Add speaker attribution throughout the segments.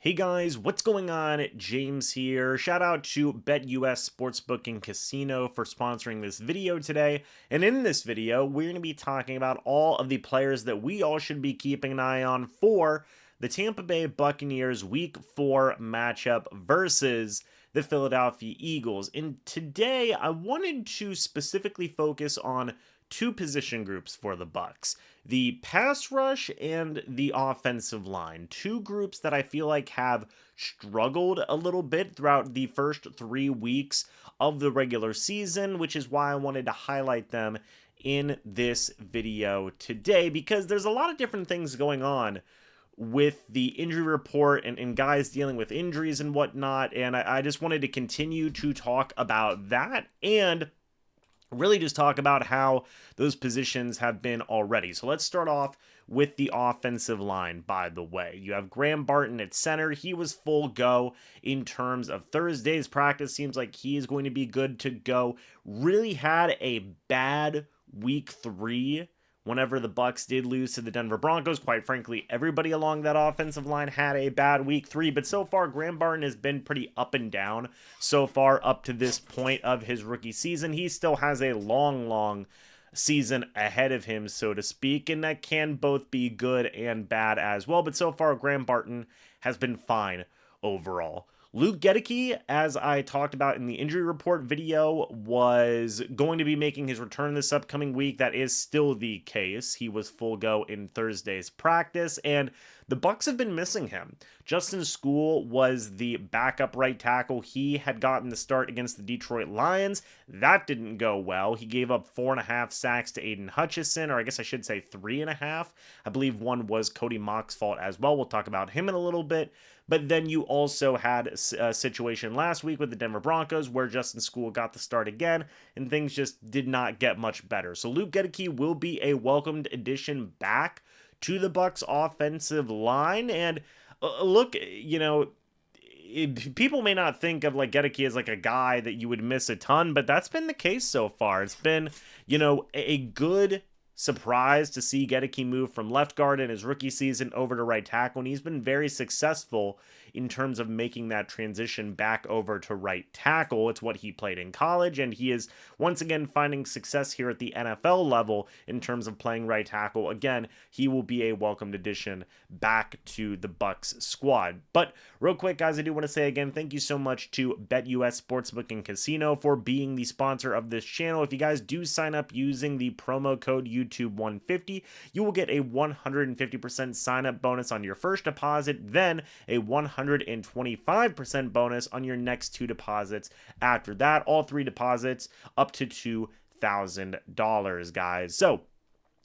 Speaker 1: Hey guys, what's going on? James here. Shout out to BetUS Sportsbook and Casino for sponsoring this video today. And in this video, we're going to be talking about all of the players that we all should be keeping an eye on for the Tampa Bay Buccaneers Week 4 matchup versus the Philadelphia Eagles. And today, I wanted to specifically focus on two position groups for the Bucs: the pass rush and the offensive line. Two groups that I feel like have struggled a little bit throughout the first 3 weeks of the regular season, which is why I wanted to highlight them in this video today, because there's a lot of different things going on with the injury report and guys dealing with injuries and whatnot. And I just wanted to continue to talk about that and really just talk about how those positions have been already. So let's start off with the offensive line, by the way. You have Graham Barton at center. He was full go in terms of Thursday's practice. Seems like he is going to be good to go. Really had a bad week 3 whenever the Bucs did lose to the Denver Broncos. Quite frankly, everybody along that offensive line had a bad week 3, but so far Graham Barton has been pretty up and down so far up to this point of his rookie season. He still has a long season ahead of him, so to speak, and that can both be good and bad as well, but so far Graham Barton has been fine overall. Luke Gedeke, as I talked about in the injury report video, was going to be making his return this upcoming week. That is still the case. He was full go in Thursday's practice, and the Bucs have been missing him. Justin Skule was the backup right tackle. He had gotten the start against the Detroit Lions. That didn't go well. He gave up 4.5 sacks to Aiden Hutchinson, or I guess I should say 3.5. I believe one was Cody Mock's fault as well. We'll talk about him in a little bit. But then you also had a situation last week with the Denver Broncos where Justin Skule got the start again, and things just did not get much better. So Luke Gedeke will be a welcomed addition back to the Bucs offensive line. And look, people may not think of like Gedeke as like a guy that you would miss a ton, but that's been the case so far. It's been, a good surprised to see Gedeke move from left guard in his rookie season over to right tackle, and he's been very successful in terms of making that transition back over to right tackle. It's what he played in college, and he is once again finding success here at the NFL level in terms of playing right tackle. Again, he will be a welcomed addition back to the Bucs squad. But real quick, guys, I do want to say again, thank you so much to BetUS Sportsbook and Casino for being the sponsor of this channel. If you guys do sign up using the promo code YouTube150, you will get a 150% sign-up bonus on your first deposit, then a 125% bonus on your next 2 deposits after that. All 3 deposits up to $2,000, guys. So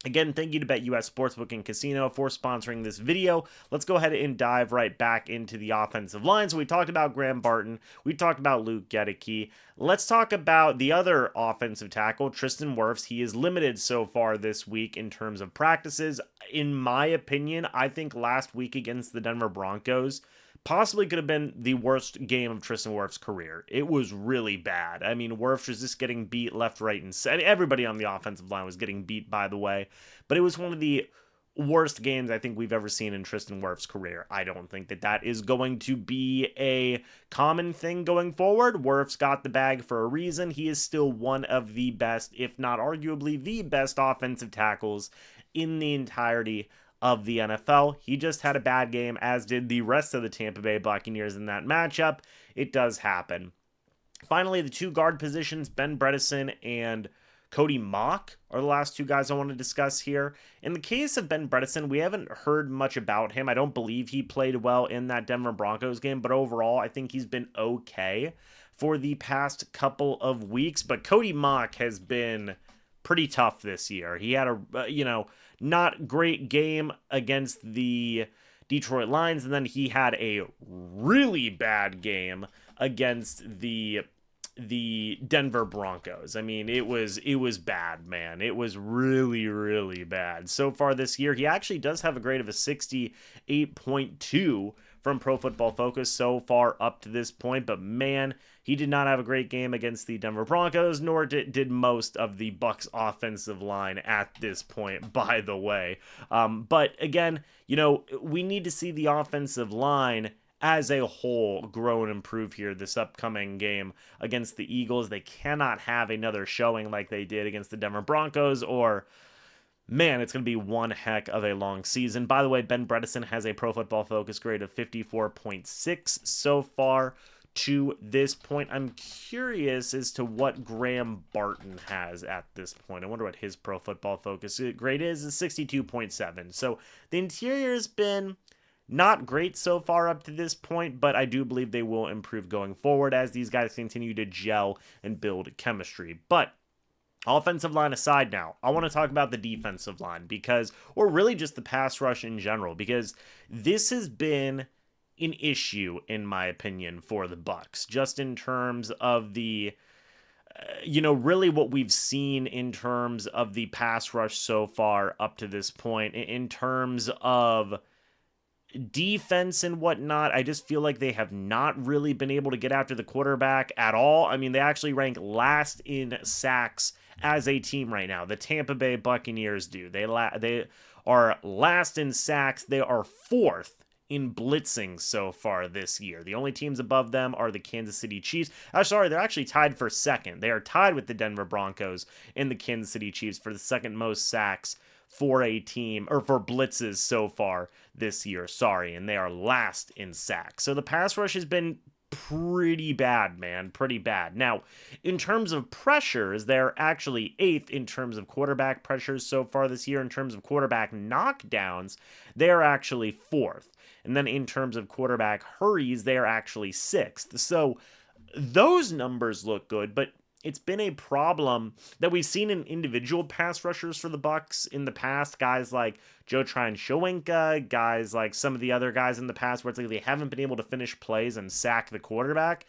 Speaker 1: again, thank you to BetUS Sportsbook and Casino for sponsoring this video. Let's go ahead and dive right back into the offensive line. So we talked about Graham Barton. We talked about Luke Gedeke. Let's talk about the other offensive tackle, Tristan Wirfs. He is limited so far this week in terms of practices. In my opinion, I think last week against the Denver Broncos possibly could have been the worst game of Tristan Wirfs' career. It was really bad. I mean, Wirfs was just getting beat left, right, and center. Everybody on the offensive line was getting beat, by the way. But it was one of the worst games I think we've ever seen in Tristan Wirfs' career. I don't think that is going to be a common thing going forward. Wirfs got the bag for a reason. He is still one of the best, if not arguably the best offensive tackles in the entirety of the NFL. He just had a bad game, as did the rest of the Tampa Bay Buccaneers in that matchup. It does happen. Finally, the 2 guard positions, Ben Bredeson and Cody Mock, are the last 2 guys I want to discuss here. In the case of Ben Bredeson, we haven't heard much about him. I don't believe he played well in that Denver Broncos game, but overall, I think he's been okay for the past couple of weeks. But Cody Mock has been pretty tough this year. He had a, not great game against the Detroit Lions, and then he had a really bad game against the Denver Broncos. I mean, it was bad, man. It was really bad. So far this year, he actually does have a grade of a 68.2 from Pro Football Focus so far up to this point, but man, he did not have a great game against the Denver Broncos, nor did most of the Bucs offensive line at this point, by the way. But again, we need to see the offensive line as a whole grow and improve here this upcoming game against the Eagles. They cannot have another showing like they did against the Denver Broncos, or man, it's going to be one heck of a long season. By the way, Ben Bredesen has a Pro Football Focus grade of 54.6 so far to this point. I'm curious as to what Graham Barton has at this point. I wonder what his Pro Football Focus grade is 62.7. So the interior has been not great so far up to this point, but I do believe they will improve going forward as these guys continue to gel and build chemistry. But offensive line aside now, I want to talk about the defensive line or really just the pass rush in general, because this has been an issue, in my opinion, for the Bucs, just in terms of the, really what we've seen in terms of the pass rush so far up to this point, in terms of defense and whatnot. I just feel like they have not really been able to get after the quarterback at all. I mean, they actually rank last in sacks as a team right now. The Tampa Bay Buccaneers do. They are last in sacks. They are fourth in blitzing so far this year. The only teams above them are the Kansas City Chiefs. They're actually tied for second. They are tied with the Denver Broncos and the Kansas City Chiefs for the second most sacks for a team, or for blitzes so far this year, and they are last in sacks. So the pass rush has been pretty bad, man, pretty bad. Now, in terms of pressures, they're actually 8th in terms of quarterback pressures so far this year. In terms of quarterback knockdowns, they're actually 4th. And then in terms of quarterback hurries, they are actually 6th. So those numbers look good, but it's been a problem that we've seen in individual pass rushers for the Bucs in the past. Guys like Joe Tryon-Shoyinka, guys like some of the other guys in the past, where it's like they haven't been able to finish plays and sack the quarterback.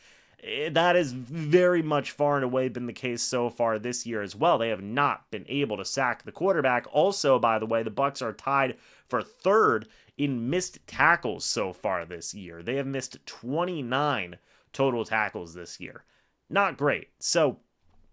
Speaker 1: That has very much far and away been the case so far this year as well. They have not been able to sack the quarterback. Also, by the way, the Bucs are tied for 3rd in missed tackles so far this year. They have missed 29 total tackles this year. Not great. So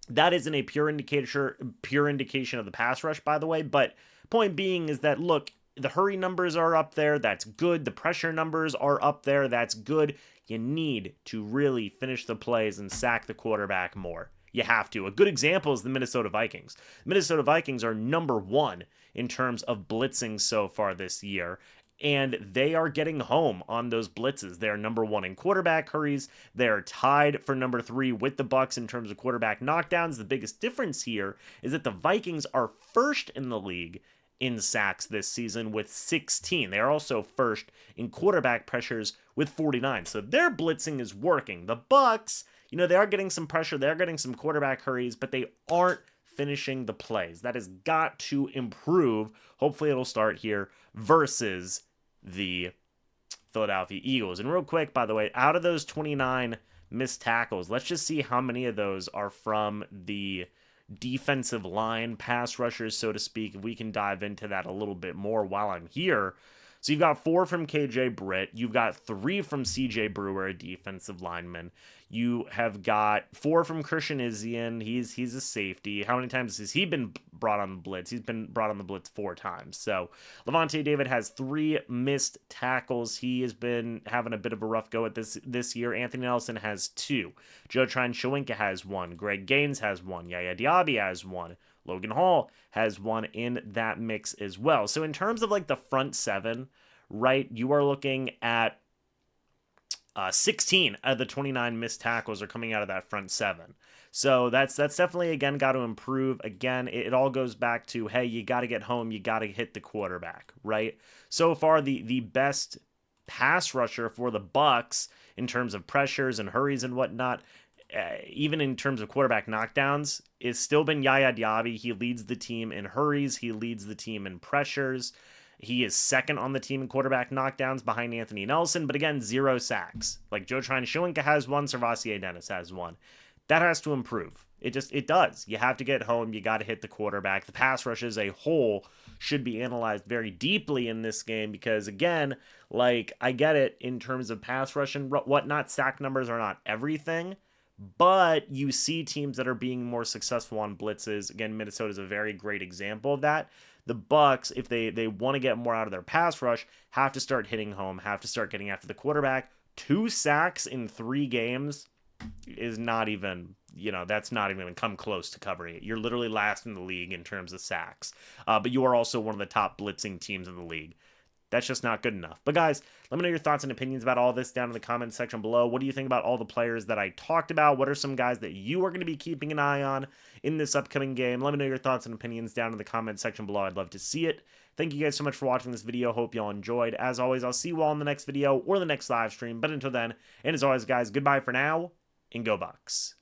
Speaker 1: that isn't a pure indication of the pass rush, by the way. But point being is that, look, the hurry numbers are up there. That's good. The pressure numbers are up there. That's good. You need to really finish the plays and sack the quarterback more. You have to. A good example is the Minnesota Vikings. The Minnesota Vikings are number 1 in terms of blitzing so far this year, and they are getting home on those blitzes. They're number 1 in quarterback hurries. They're tied for number 3 with the Bucs in terms of quarterback knockdowns. The biggest difference here is that the Vikings are 1st in the league in sacks this season with 16. They are also 1st in quarterback pressures with 49. So their blitzing is working. The Bucs, they are getting some pressure. They're getting some quarterback hurries, but they aren't finishing the plays. That has got to improve. Hopefully it'll start here versus the Philadelphia Eagles. And real quick, by the way, out of those 29 missed tackles, let's just see how many of those are from the defensive line pass rushers, so to speak. If we can dive into that a little bit more while I'm here. So you've got 4 from KJ Britt. You've got 3 from CJ Brewer, a defensive lineman. You have got 4 from Christian Izien. He's a safety. How many times has he been brought on the blitz? He's been brought on the blitz 4 times. So Levante David has 3 missed tackles. He has been having a bit of a rough go at this year. Anthony Nelson has 2. Joe Tryon-Shoyinka has 1. Greg Gaines has 1. Yaya Diaby has 1. Logan Hall has 1 in that mix as well. So in terms of like the front 7, right, you are looking at 16 out of the 29 missed tackles are coming out of that front 7. So that's definitely, again, got to improve. Again, it all goes back to, hey, you got to get home. You got to hit the quarterback, right? So far, the best pass rusher for the Bucs in terms of pressures and hurries and whatnot, even in terms of quarterback knockdowns, it's still been Yaya Diaby. He leads the team in hurries. He leads the team in pressures. He is 2nd on the team in quarterback knockdowns behind Anthony Nelson, but again, 0 sacks. Like Joe Tryon-Shoyinka has 1, Servassier Dennis has 1. That has to improve. It does. You have to get home. You got to hit the quarterback. The pass rush as a whole should be analyzed very deeply in this game because, again, like, I get it in terms of pass rush and whatnot. Sack numbers are not everything, but you see teams that are being more successful on blitzes. Again, Minnesota is a very great example of that. The Bucs, if they want to get more out of their pass rush, have to start hitting home, have to start getting after the quarterback 2 sacks in 3 games is not even, that's not even come close to covering it. You're literally last in the league in terms of sacks. But you are also one of the top blitzing teams in the league. That's just not good enough. But guys, let me know your thoughts and opinions about all this down in the comments section below. What do you think about all the players that I talked about? What are some guys that you are going to be keeping an eye on in this upcoming game? Let me know your thoughts and opinions down in the comments section below. I'd love to see it. Thank you guys so much for watching this video. Hope y'all enjoyed. As always, I'll see you all in the next video or the next live stream. But until then, and as always, guys, goodbye for now, and go Bucs.